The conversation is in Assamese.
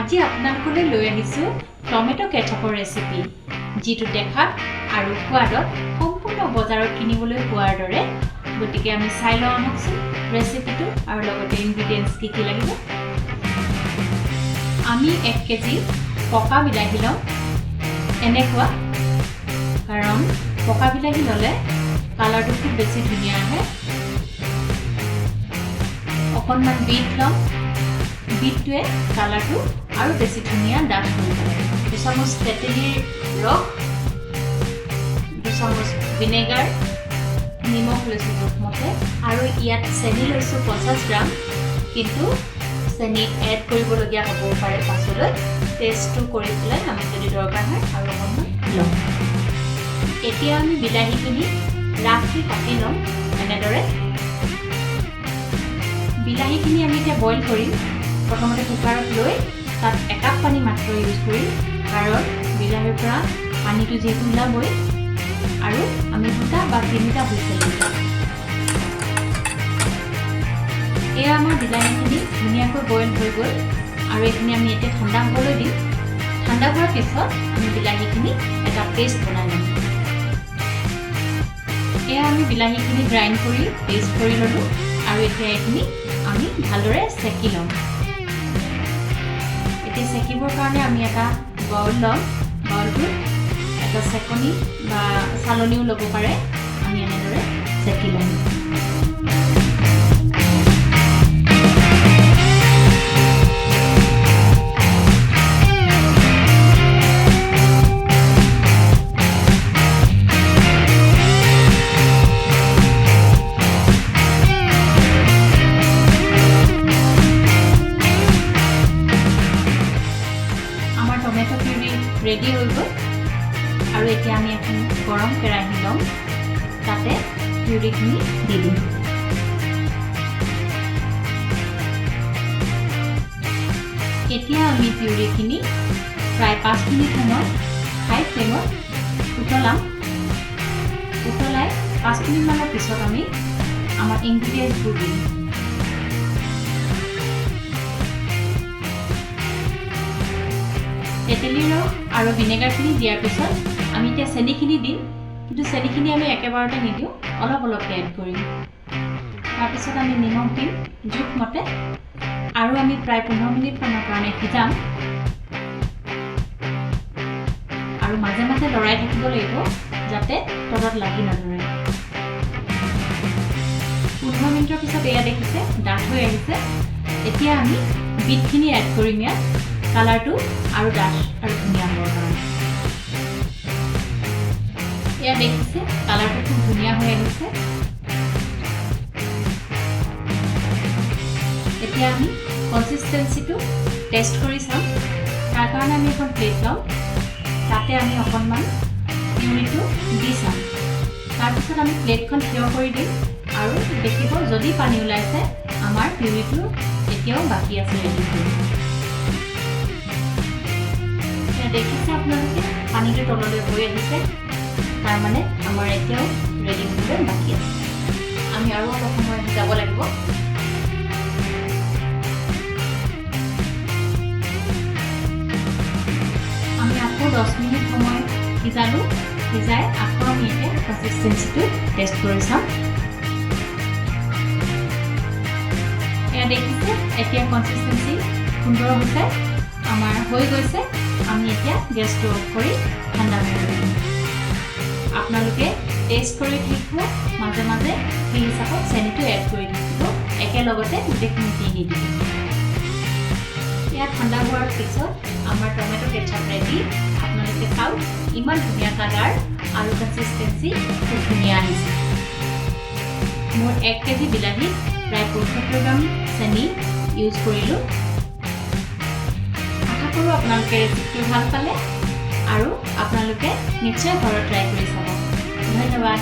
আজি আপোনালোকলৈ লৈ আহিছোঁ টমেটো কেচাপৰ ৰেচিপি, যিটো দেখাত আৰু সোৱাদত সম্পূৰ্ণ বজাৰত কিনিবলৈ পোৱাৰ দৰে। গতিকে আমি চাই লওঁ আহকচোন ৰেচিপিটো আৰু লগতে ইনগ্ৰিডিয়েণ্টছ কি কি লাগিব। আমি 1 কেজি পকা বিলাহী লওঁ, এনেকুৱা, কাৰণ পকা বিলাহী ল'লে কালাৰটো খুব বেছি ধুনীয়া আহে। অকণমান বিট লওঁ, বিটটোৱে কালাৰটো আৰু বেছি ধুনীয়া ডাঠ হৈ যায়। 2 চামুচ তেঁতেলীৰ ৰস, 2 চামুচ ভিনেগাৰ, নিমখ লৈছোঁ জোখমতে, আৰু ইয়াত চেনি লৈছোঁ 50 গ্ৰাম, কিন্তু চেনি এড কৰিবলগীয়া হ'ব পাৰে পাছলৈ, টেষ্টটো কৰি পেলাই আমি যদি দৰকাৰ হয় আৰু অকণমান ল'ম। এতিয়া আমি বিলাহীখিনি ৰাফলি কাটি ল'ম এনেদৰে। বিলাহীখিনি আমি এতিয়া বইল কৰিম। প্ৰথমতে কুকাৰত লৈ তাত 1 কাপ পানী মাত্ৰ ইউজ কৰিম, কাৰণ বিলাহীৰ পৰা পানীটো যিহেতু ওলাবই, আৰু আমি 2টা বা 3টা হুইচেল দিম। এয়া আমাৰ বিলাহীখিনি ধুনীয়াকৈ বইল হৈ গ'ল, আৰু এইখিনি আমি এতিয়া ঠাণ্ডা হ'বলৈ দিম। ঠাণ্ডা হোৱাৰ পিছত আমি বিলাহীখিনি এটা পেষ্ট বনাই ল'ম। এয়া আমি বিলাহীখিনি গ্ৰাইণ্ড কৰি পেষ্ট কৰি ল'লোঁ, আৰু এতিয়া এইখিনি আমি ভালদৰে চেকি ল'ম। এতিয়া চেকিবৰ কাৰণে আমি এটা বাউল ল'ম। বাউলটোত এটা চেকনি বা চালনীও ল'ব পাৰে। আমি এনেদৰে চেকি ল'ম। টমেটো পিউৰি ৰেডি হৈ গ'ল, আৰু এতিয়া আমি এখন গৰম কেৰাহী ল'ম, তাতে পিউৰিখিনি দি দিম। এতিয়া আমি পিউৰিখিনি প্ৰায় 5 মিনিট সময় হাই ফ্লেমত উতলাই 5 মিনিটমানৰ পিছত আমি আমাৰ ইনগ্ৰিডিয়েণ্টছবোৰ দিম। তেঁতেলীৰ ৰস আৰু ভিনেগাৰখিনি দিয়াৰ পিছত আমি এতিয়া চেনিখিনি দিম, কিন্তু চেনিখিনি আমি একেবাৰতে নিদিওঁ, অলপ অলপকৈ এড কৰিম। তাৰপিছত আমি নিমখ দিম জোখমতে, আৰু আমি প্ৰায় 15 মিনিটমানৰ কাৰণে সিজাম, আৰু মাজে মাজে লৰাই থাকিব লাগিব যাতে তলত লাগি নধৰে। 15 মিনিটৰ পিছত এয়া দেখিছে ডাঠ হৈ আহিছে। এতিয়া আমি বিটখিনি এড কৰিম ইয়াত, কালাৰটো আৰু ডাঠ আৰু ধুনীয়া হ'বৰ কাৰণে। এয়া দেখিছে কালাৰটো খুব ধুনীয়া হৈ আহিছে। এতিয়া আমি কনচিষ্টেঞ্চিটো টেষ্ট কৰি চাম। তাৰ কাৰণে আমি এখন প্লেট ল'ম, তাতে আমি অকণমান পিউৰিটো দি চাম। তাৰপিছত আমি প্লেটখন থিয় কৰি দিম, আৰু দেখিব যদি পানী ওলাইছে আমাৰ পিউৰিটো এতিয়াও বাকী আছে ৰেডি কৰি। দেখিছে আপোনালোকে পানীটো তললৈ বৈ আহিছে, তাৰমানে আমাৰ এতিয়াও ৰেডি হ'বলৈ বাকী আছে। আমি আৰু অলপ সময় সিজাব লাগিব। আমি আকৌ 10 মিনিট সময় সিজালোঁ। সিজাই আকৌ আমি এতিয়া কনচিষ্টেঞ্চিটো টেষ্ট কৰি চাম। এয়া দেখিছে এতিয়া কনচিষ্টেঞ্চি সুন্দৰ হৈছে, আমাৰ হৈ গৈছে। আমি এতিয়া গেছটো অফ কৰি ঠাণ্ডা কৰি দিম। আপোনালোকে টেষ্ট কৰি থাকিব, মাজে মাজে সেই হিচাপত চেনিটো এড কৰি থাকিব, একেলগতে গোটেইখিনি দি নিদিব। ইয়াত ঠাণ্ডা হোৱাৰ পিছত আমাৰ টমেটো কেচাপ ৰেডি। আপোনালোকে চাওক ইমান ধুনীয়া কালাৰ আৰু কনচিষ্টেঞ্চি খুব ধুনীয়া আহিছে। মোৰ 1 কেজি বিলাহীত প্ৰায় 75 গ্ৰাম চেনি ইউজ কৰিলোঁ। আপোনালোকে ৰেচিপিটো ভাল পালে, আৰু আপোনালোকে নিশ্চয় ঘৰত ট্ৰাই কৰি চাব। ধন্যবাদ।